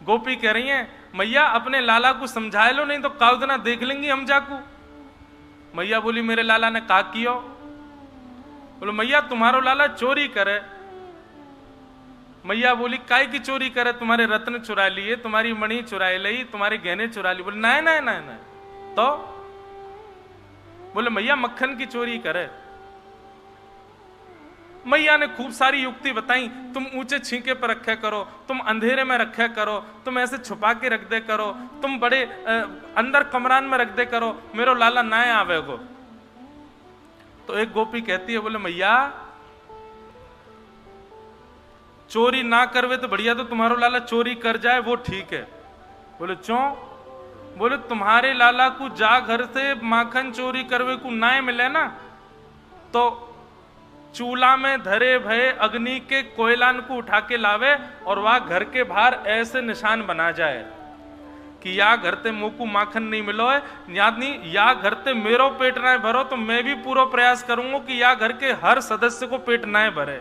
गोपी कह रही है मैया अपने लाला को समझा लो, नहीं तो काउदना देख लेंगी हम जाकू। मैया बोली मेरे लाला ने का कियो? बोलो मैया तुम्हारो लाला चोरी करे। मैया बोली काय की चोरी करे? तुम्हारे रत्न चुरा लिए, तुम्हारी मणि चुरा ली, तुम्हारे गहने चुरा लिए। बोले नहीं नहीं नहीं नहीं। तो बोले मैया मक्खन की चोरी करे। मैया ने खूब सारी युक्ति बताई, तुम ऊंचे छींके पर रखे करो, तुम अंधेरे में रखे करो, तुम ऐसे छुपा के रख दे करो, तुम बड़े अंदर कमरान में रख दे करो, मेरो लाला ना आवेगो। तो एक गोपी कहती है बोले मैया चोरी ना करवे तो बढ़िया, तो तुम्हारो लाला चोरी कर जाए वो ठीक है। बोले क्यों? बोले तुम्हारे लाला को जा घर से माखन चोरी करवे को ना मिले ना, तो चूल्हा में धरे भये अग्नि के कोयलान को उठा के लावे और वह घर के बाहर ऐसे निशान बना जाए कि या घर ते मुंह को माखन नहीं मिलो है, याद नहीं या घर ते मेरो पेट ना भरो, तो मैं भी पूरा प्रयास करूंगा कि या घर के हर सदस्य को पेट ना भरे।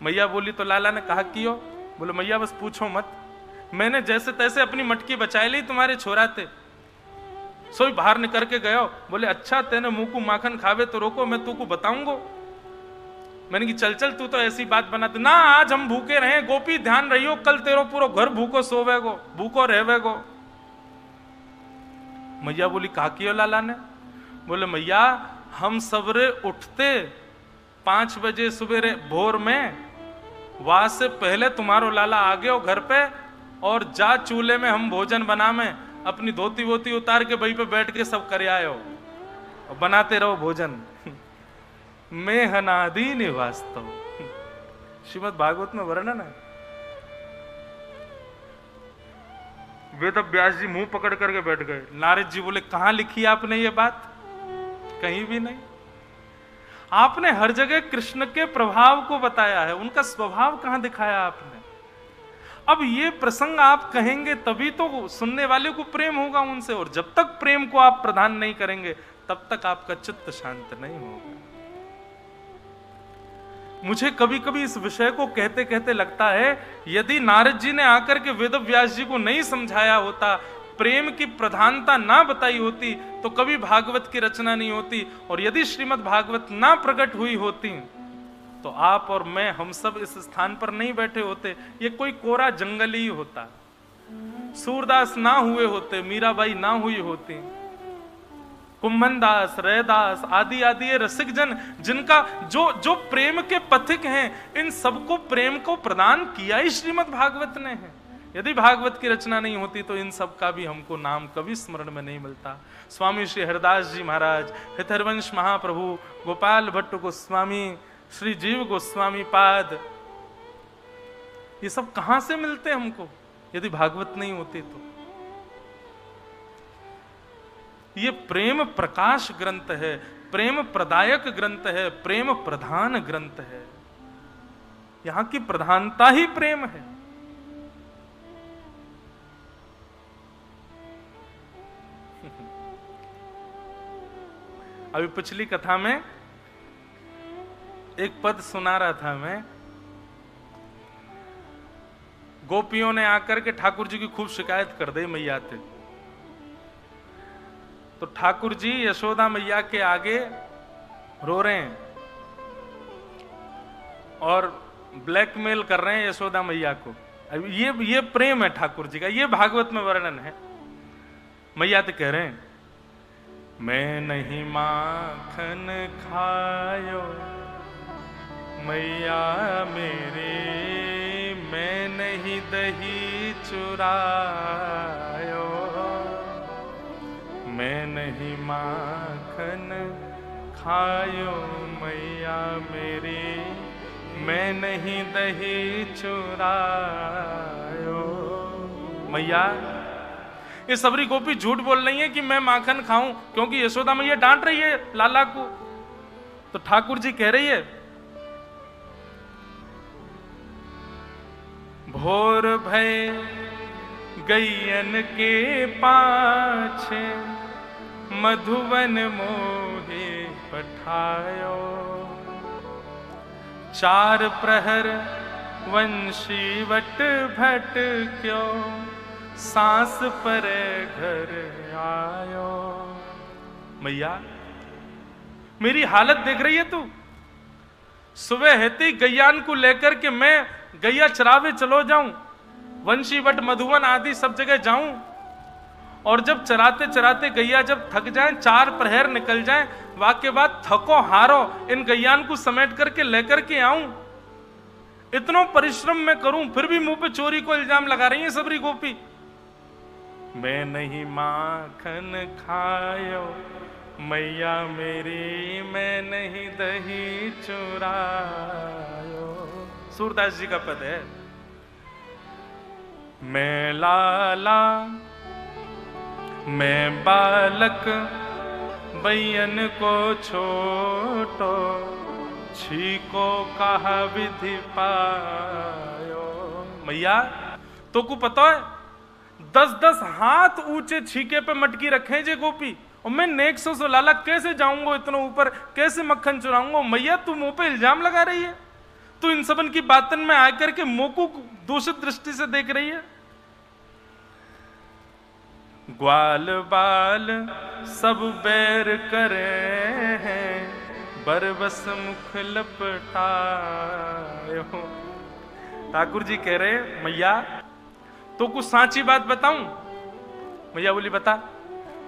मैया बोली तो लाला ने कहा कियो? बोले मैया बस पूछो मत, मैंने जैसे तैसे अपनी मटकी बचाई ली, तुम्हारे छोरा थे सोई बाहर निकल के गयो। बोले अच्छा तेने मुंह को माखन खावे तो रोको, मैं तू को बताऊंगो। मैंने कि चल चल तू तो ऐसी बात बनाते ना, आज हम भूखे रहे गोपी ध्यान रहियो, कल तेरो पूरा घर भूखो सोवेगो, भूखो रहेगो। मैया बोली का कियो लाला ने? बोले मैया हम सवेरे उठते 5 बजे सुबह भोर में, वहां से पहले तुम्हारो लाला आ गयो घर पे, और जा चूल्हे में हम भोजन बना में, अपनी धोती वोती उतार के वहीं पे बैठ के सब कर आयो और बनाते रहो भोजन। मैं हनादी निवास्तव, श्रीमद् भागवत में वर्णन है। वेद व्यास जी मुंह पकड़ करके बैठ गए। नारद जी बोले कहां लिखी आपने ये बात? कहीं भी नहीं। आपने हर जगह कृष्ण के प्रभाव को बताया है, उनका स्वभाव कहां दिखाया आपने? अब ये प्रसंग आप कहेंगे तभी तो सुनने वाले को प्रेम होगा उनसे, और जब तक प्रेम को आप प्रदान नहीं करेंगे तब तक आपका चित्त शांत नहीं होगा। मुझे कभी कभी इस विषय को कहते कहते लगता है यदि नारद जी ने आकर के वेद व्यास जी को नहीं समझाया होता, प्रेम की प्रधानता ना बताई होती, तो कभी भागवत की रचना नहीं होती, और यदि श्रीमद् भागवत ना प्रकट हुई होती तो आप और मैं, हम सब इस स्थान पर नहीं बैठे होते। ये कोई कोरा जंगल ही होता। सूरदास ना हुए होते, मीराबाई ना हुई होती, कुंभन दास, रैदास आदि आदि ये रसिक जन जिनका जो प्रेम के पथिक हैं, इन सबको प्रेम को प्रदान किया ही श्रीमद् भागवत ने है। यदि भागवत की रचना नहीं होती तो इन सब का भी हमको नाम कभी स्मरण में नहीं मिलता। स्वामी श्री हरिदास जी महाराज, हितरवंश महाप्रभु, गोपाल भट्ट गोस्वामी, श्री जीव गोस्वामी पाद, ये सब कहां से मिलते हमको यदि भागवत नहीं होती तो? ये प्रेम प्रकाश ग्रंथ है, प्रेम प्रदायक ग्रंथ है, प्रेम प्रधान ग्रंथ है। यहां की प्रधानता ही प्रेम है। अभी पिछली कथा में एक पद सुना रहा था मैं, गोपियों ने आकर के ठाकुर जी की खूब शिकायत कर दी मैया से। तो ठाकुर जी यशोदा मैया के आगे रो रहे हैं और ब्लैकमेल कर रहे हैं यशोदा मैया को। अब ये प्रेम है ठाकुर जी का, ये भागवत में वर्णन है। मैया तो कह रहे हैं मैं नहीं माखन खायो मैया मेरे, मैं नहीं दही चुरायो, मैं नहीं माखन खायो मैया मेरे, मैं नहीं दही चुरायो। मैया ये सबरी गोपी झूठ बोल रही है कि मैं माखन खाऊं, क्योंकि यशोदा मैया डांट रही है लाला को। तो ठाकुर जी कह रही है भोर भय गैयन के पाछे मधुवन मोहे पठायो, 4 प्रहर वंशी वट भट क्यों सांस परे घर आयो। मैया मेरी हालत देख रही है तू। सुबह हेती गैयान को लेकर के मैं गैया चरावे चलो जाऊं, वंशी वट मधुवन आदि सब जगह जाऊं, और जब चराते चराते गैया जब थक जाएं, 4 प्रहर निकल जाएं, वाके बाद थको हारो इन गैयान को समेट करके लेकर के आऊं। इतना परिश्रम मैं करूं फिर भी मुंह पे चोरी को इल्जाम लगा रही है सबरी गोपी। मैं नहीं माखन खायो मैया मेरी, मैं नहीं दही चुरायो। सूरदास जी का पद है। मैं लाला मैं बालक बैयन को छोटो, छीको कहा विधि पायो। मैया तो को पता है 10-10 हाथ ऊंचे छीके पे मटकी रखे जे गोपी, और मैं नेक सो लाला कैसे जाऊंगा इतना ऊपर, कैसे मक्खन चुराऊंगा। मैया तू मुंह पे इल्जाम लगा रही है, तू इन सबन की बातन में आकर के मुंह को दूषित दृष्टि से देख रही है। ग्वाल बाल सब बैर करे हैं, बरबस मुख लपटायो। ठाकुर जी कह रहे मैया तो कुछ सांची बात बताऊं। मैया बोली बता।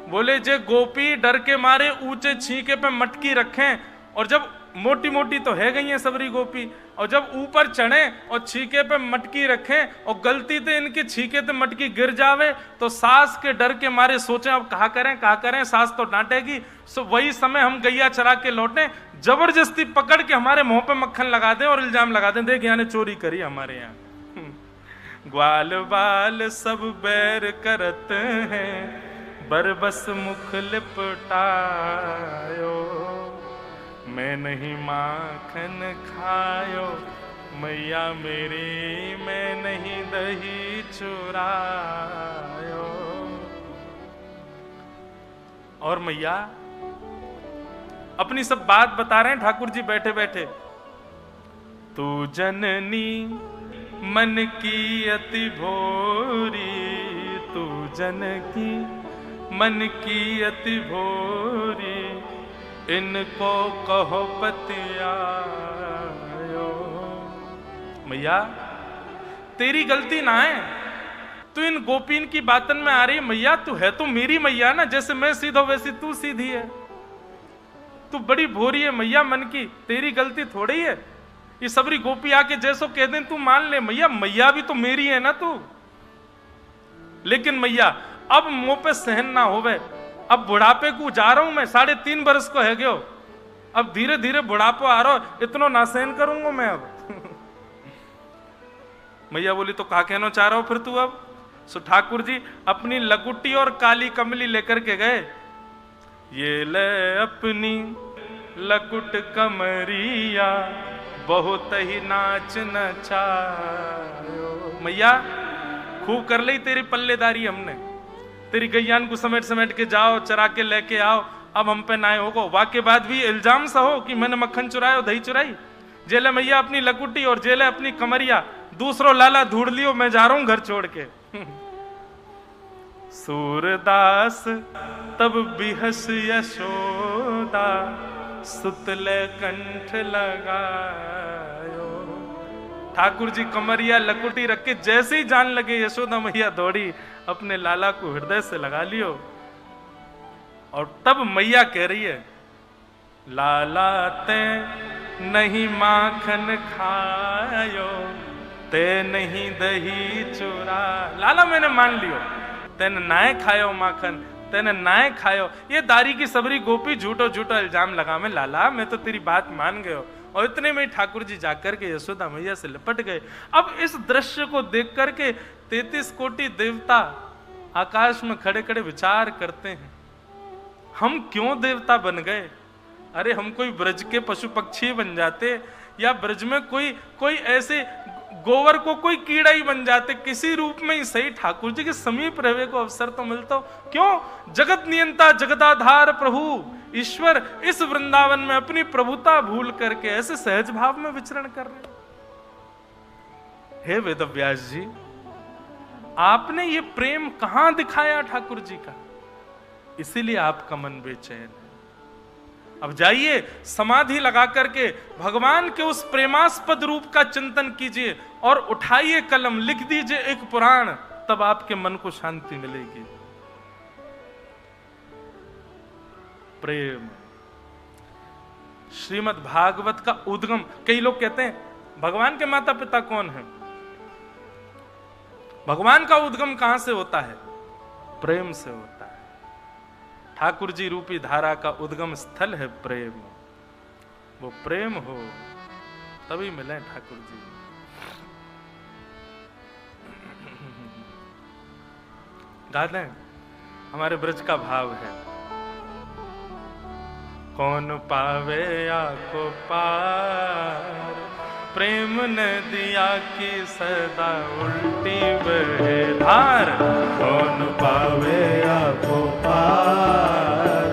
बोले जे गोपी डर के मारे ऊंचे छीके पे मटकी रखें, और जब मोटी मोटी तो है गई है सबरी गोपी, और जब ऊपर चढ़े और छीके पे मटकी रखें और गलती से इनकी छीके पे मटकी गिर जावे तो सास के डर के मारे सोचें अब कहा करें, सास तो डांटेगी। सो वही समय हम गैया चरा के लौटे, जबरदस्ती पकड़ के हमारे मुंह पे मक्खन लगा दें और इल्जाम लगा दें, देख यहाँ ने चोरी करी हमारे यहाँ। ग्वाल बाल सब बैर करत हैं, बरबस मुख लिपटायो। मैं नहीं माखन खायो मैया मेरी, मैं नहीं दही चुरायो। और मैया अपनी सब बात बता रहे हैं ठाकुर जी बैठे बैठे। तू जननी मन की अति भोरी, तू जनकी मन की अति भोरी, इनको कहो पतियायो। मैया तेरी गलती ना है, तू इन गोपीन की बातन में आ रही। मैया तू है तो मेरी मैया ना, जैसे मैं सीधा वैसी तू सीधी है। तू बड़ी भोरी है मैया मन की, तेरी गलती थोड़ी है। ये सबरी गोपी आके जैसो कह दें तू मान ले। मैया मैया भी तो मेरी है ना तू। लेकिन मैया अब मुंह पे सहन ना होवे, अब बुढ़ापे को जा रहा हूं मैं, 3.5 बरस को है गयो, अब धीरे धीरे बुढ़ापा आ रहा, इतना ना सहन करूंगा मैं अब। मैया बोली तो कहा कहना चाह रहा हो फिर तू अब। सो ठाकुर जी अपनी लकुटी और काली कमली लेकर के गए। ये ले अपनी लकुट कमरिया, बहुत ही नाच नचायो। मैया खूब कर ली तेरी पल्लेदारी हमने, तेरी गैयान को समेट समेट के जाओ, चरा के लेके आओ, अब हम पे ना होगा। वाके बाद भी इल्जाम सा हो कि मैंने मक्खन चुराया, दही चुराई। जेले मैया अपनी लकुटी और जेले अपनी कमरिया, दूसरो लाला ढूंढ लियो, मैं जा रहा हूं घर छोड़ के। सूरदास तब बिहस यशोदा, सुतले कंठ लगायो। ठाकुर जी कमरिया लकुटी रख के जैसे ही जान लगे, यशोदा मैया दौड़ी अपने लाला को हृदय से लगा लियो। और तब मैया कह रही है, लाला ते नहीं माखन खायो, ते नहीं दही चुरा। लाला मैंने मान लियो, तेने नाए खायो माखन, तेने नाए खायो। ये दारी की सबरी गोपी झूठो झूठो इल्जाम लगा में, लाला मैं तो तेरी बात मान गयो। और इतने में ठाकुर जी जाकर के यशोदा मैया से लिपट गए। अब इस दृश्य को देख करके 33 कोटि देवता आकाश में खड़े खड़े विचार करते हैं, हम क्यों देवता बन गए? अरे हम कोई ब्रज के पशु पक्षी बन जाते, या ब्रज में कोई ऐसे गोवर को कोई कीड़ा ही बन जाते, किसी रूप में ही सही ठाकुर जी के समीप रहने को अवसर तो मिलता हो। क्यों? जगत नियंता जगदाधार प्रभु ईश्वर इस वृंदावन में अपनी प्रभुता भूल करके ऐसे सहज भाव में विचरण कर रहे। हे वेदव्यास जी, आपने ये प्रेम कहां दिखाया ठाकुर जी का, इसीलिए आपका मन बेचैन है। अब जाइए समाधि लगा करके भगवान के उस प्रेमास्पद रूप का चिंतन कीजिए और उठाइए कलम, लिख दीजिए एक पुराण, तब आपके मन को शांति मिलेगी। प्रेम श्रीमद् भागवत का उद्गम। कई लोग कहते हैं भगवान के माता पिता कौन है? भगवान का उद्गम कहां से होता है? प्रेम से होता है। ठाकुर जी रूपी धारा का उद्गम स्थल है प्रेम। वो प्रेम हो तभी मिले ठाकुर जी। गाते हैं, हमारे ब्रज का भाव है, कौन पावे या को पार, प्रेम नदिया की सदा उल्टी बहे धार। कौन पावे या को पार,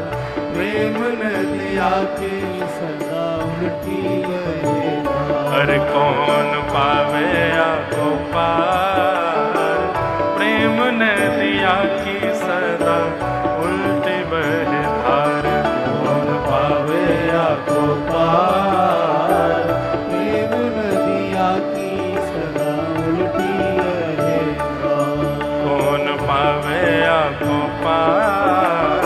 प्रेम नदिया की सदा उल्टी बहे धार। अरे कौन पावे या को पार, प्रेम नदिया की सदा उल्टी बहे धार। कौन पावे या को पार, प्रेम नदिया की सदा उल्टी बहे धार। कौन पावे या को पार,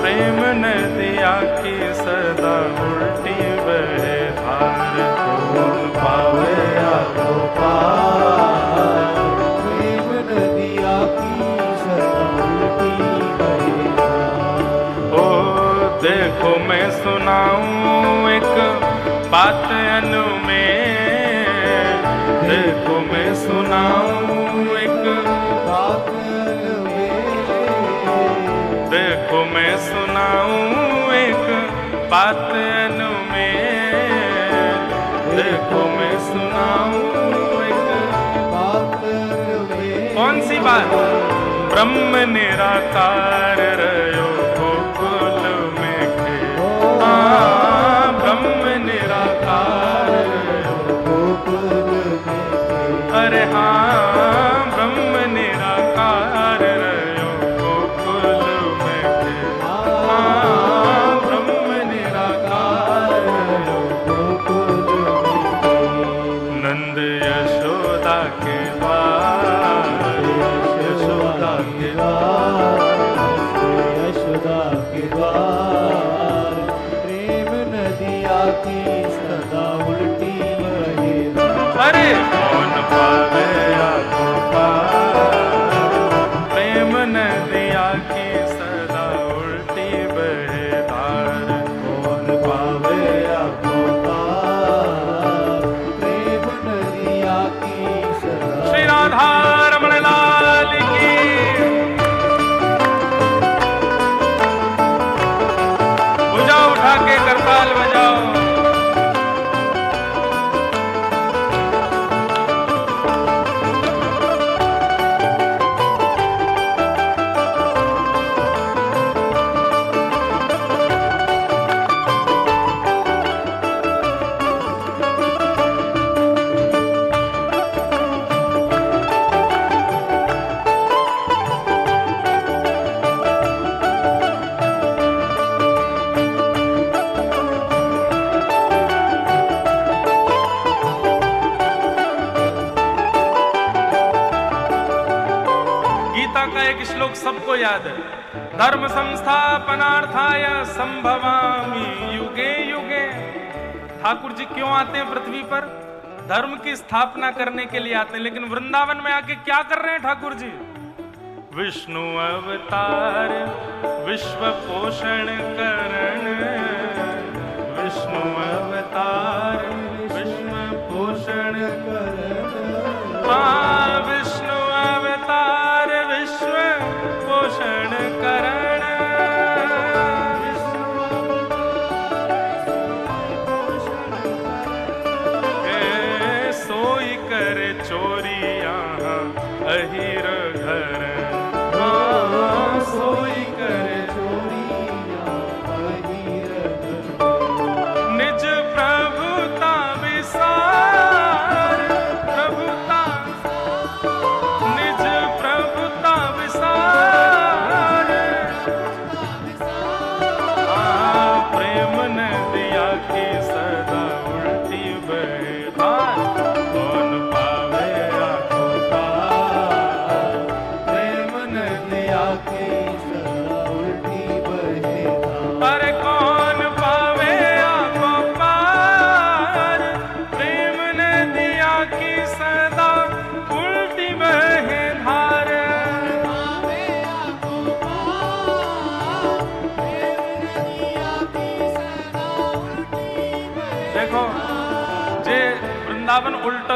प्रेम नदिया की सदा उल्टी बहे धार। कौन पावे या को पार, प्रेम नदिया की सदा उल्टी बहे धार। ओ देखो मैं सुनाऊं एक बात अनु में, देखो मैं सुनाऊं एक बात अनु में, देखो मैं सुनाऊं एक बात अनु में, देखो मैं सुनाऊं एक बात अनु में। कौन सी बात? ब्रह्म निराकार रयो गोकुल में खेला, ब्रह्म निराकार रयो गोकुल में खेला। अरे हाँ, ब्रह्म निराकार रयो गोकुल में खेला, ब्रह्म निराकार रयो गोकुल में खेला। नंद यशोदा के द्वार, यशोदा के द्वार, यशोदा के द्वार, प्रेम नदिया की सदा उल्टी बहे धार। अरे कौन पावे या को पार, प्रेम नदिया की सदा उल्टी बहे धार। कौन पावे या को पार, प्रेम नदिया की सदा। श्री राधा रमण लाल की। भुजा उठा के करताल बजाओ। गीता का एक श्लोक सबको याद है, धर्म संस्थापनार्थाय संभवामि युगे युगे। ठाकुर जी क्यों आते हैं पृथ्वी पर? धर्म की स्थापना करने के लिए आते हैं। लेकिन वृंदावन में आके क्या कर रहे हैं ठाकुर जी? विष्णु अवतार विश्व पोषण करण, विष्णु अवतार विश्व पोषण करण। हाँ, विष्णु अवतार विश्व पोषण करण। सोई करे चोरी यहाँ अहिर घर, सोई करे चोरी यहाँ अहिर घर। निज प्रभुता विसार, प्रभुता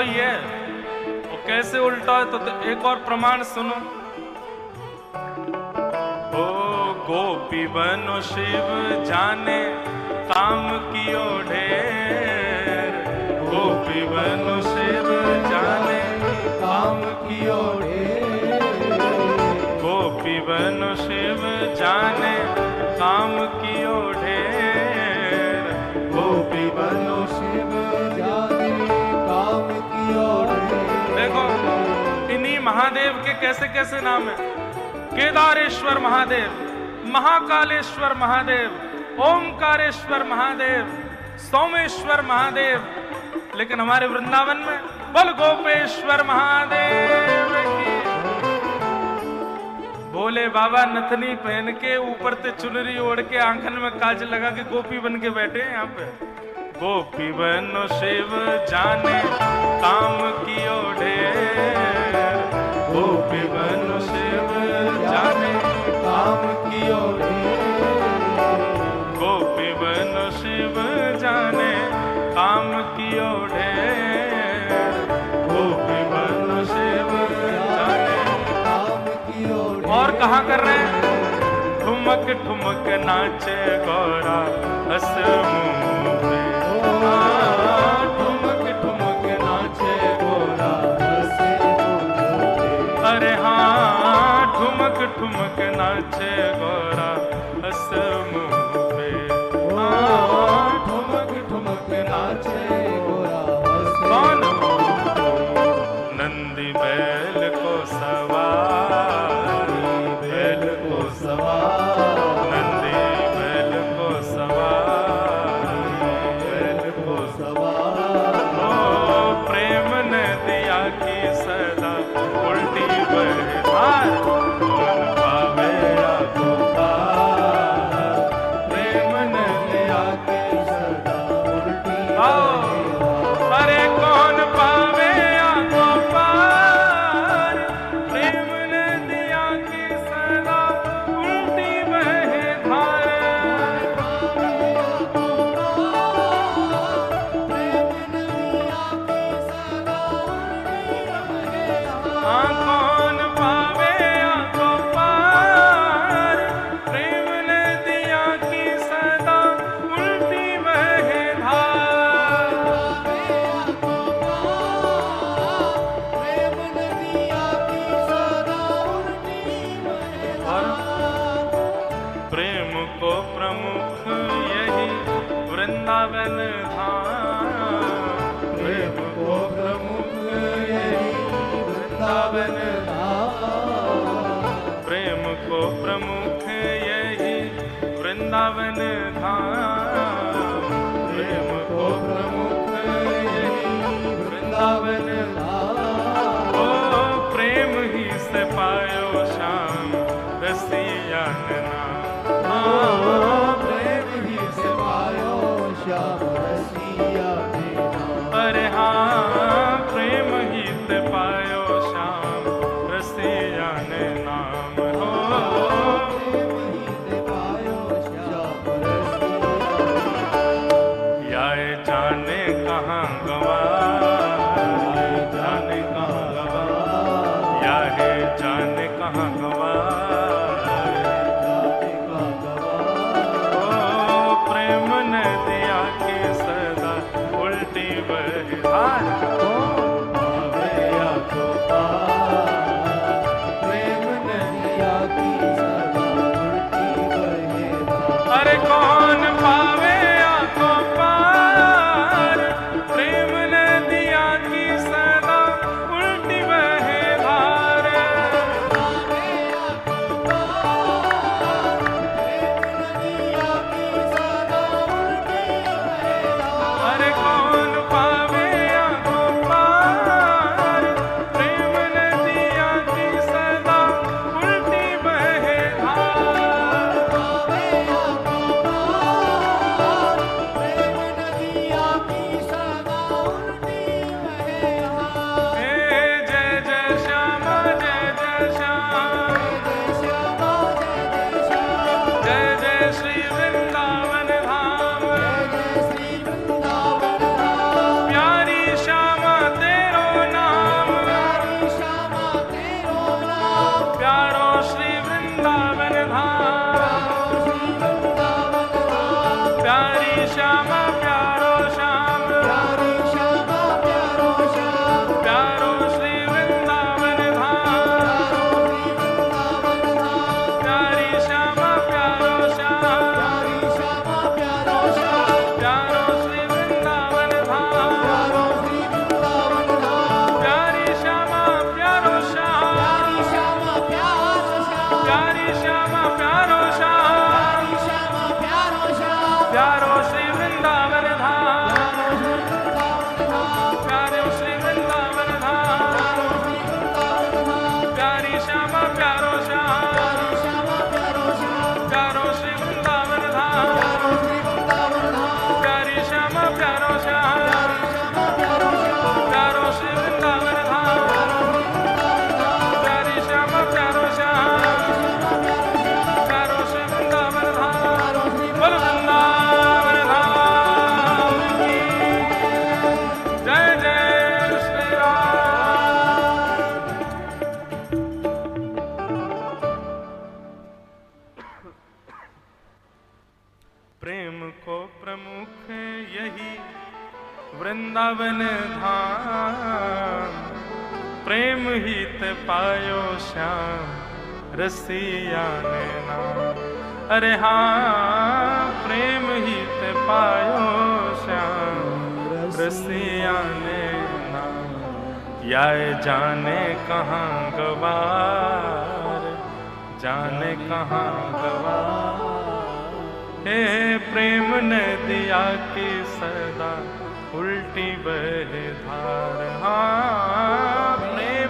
ही है। वो कैसे उल्टा है तो एक और प्रमाण सुनो। ओ गोपी बनो शिव जाने काम कियो ढेर, गोपी बनो शिव जाने काम कियो ढेर, गोपी बनो शिव जाने काम कियो ढेर, गोपी बनो शिव जाने काम कियो ढेर। देखो इन्हीं महादेव के कैसे कैसे नाम है। केदारेश्वर महादेव, महाकालेश्वर महादेव, ओमकारेश्वर महादेव, सोमेश्वर महादेव। लेकिन हमारे वृंदावन में बोल गोपेश्वर महादेव की। भोले बाबा नथनी पहन के ऊपर से चुनरी ओढ़ के आंखन में काजल लगा के गोपी बन के बैठे हैं यहाँ पे। गोपी बनो शिव जाने काम कियो ढेर, गोपी बनो शिव जाने काम कियो ढेर, गोपी बनो शिव जाने काम कियो ढेर, गोपी बनो शिव जाने काम कियो ढेर। और कहाँ कर रहे हैं? ठुमक ठुमक नाचे गौरा हंस मुंह पे, ठुमक ठुमक नाचे गौरा हंस मुंह पे। अरे हाँ ठुमक ठुमक नाचे गौरा हंस मुंह पे, ठुमक ठुमक नाचे गोरा हंस कौन? मुंह पे। नंदी बैल को सवार, बैल को सवार, नंदी बैल को सवार, बैल को सवार। ओ प्रेम ने दिया की सदा उल्टी बहार, कौन पावे या तो पार, प्रेम ने दिया की सदा उल्टी आओ। अरे कौन पावे या तो पार, प्रेम ने दिया की सदा उल्टी बहे धार। हाँ कौन पावे या तो पार, प्रेम ने दिया की सदा उल्टी बहे धार। और प्रेम को प्रमुख यही वृंदावन धाम, प्रेम को प्रमुख यही वृंदावन धाम, प्रेम को प्रमुख यही वृंदावन धाम, प्रेम को प्रमुख यही वृंदावन धाम। ओ प्रेम ही से पायो श्याम रसिया नाम। प्रेम ही से पायो श्याम रसिया नाम। अरे हाँ प्रेम ही से पायो श्याम रसिया नाम हो। प्रेम ही से पायो श्याम रसिया। याए जाने कहाँ गवा, जाने कहाँ गवा, याहे जाने कहाँ गवा, ओ प्रेम ने दिया के सदा उल्टी बहे धार। पावे या तो पार, प्रेम ने दिया की सदा उल्टी बहे धार। अरे कौन पावे या तो पार, प्रेम ने दिया की सदा उल्टी बहे धार। पावे या पावन धाम। प्रेम हित पायो श्याम रसिया ने नाम। अरे हाँ प्रेम हित पायो श्याम रसिया ने नाम। याय जाने कहाँ गवार, जाने कहाँ गवार। हे प्रेम नदिया की सदा उल्टी बहे धार। हाँ प्रेम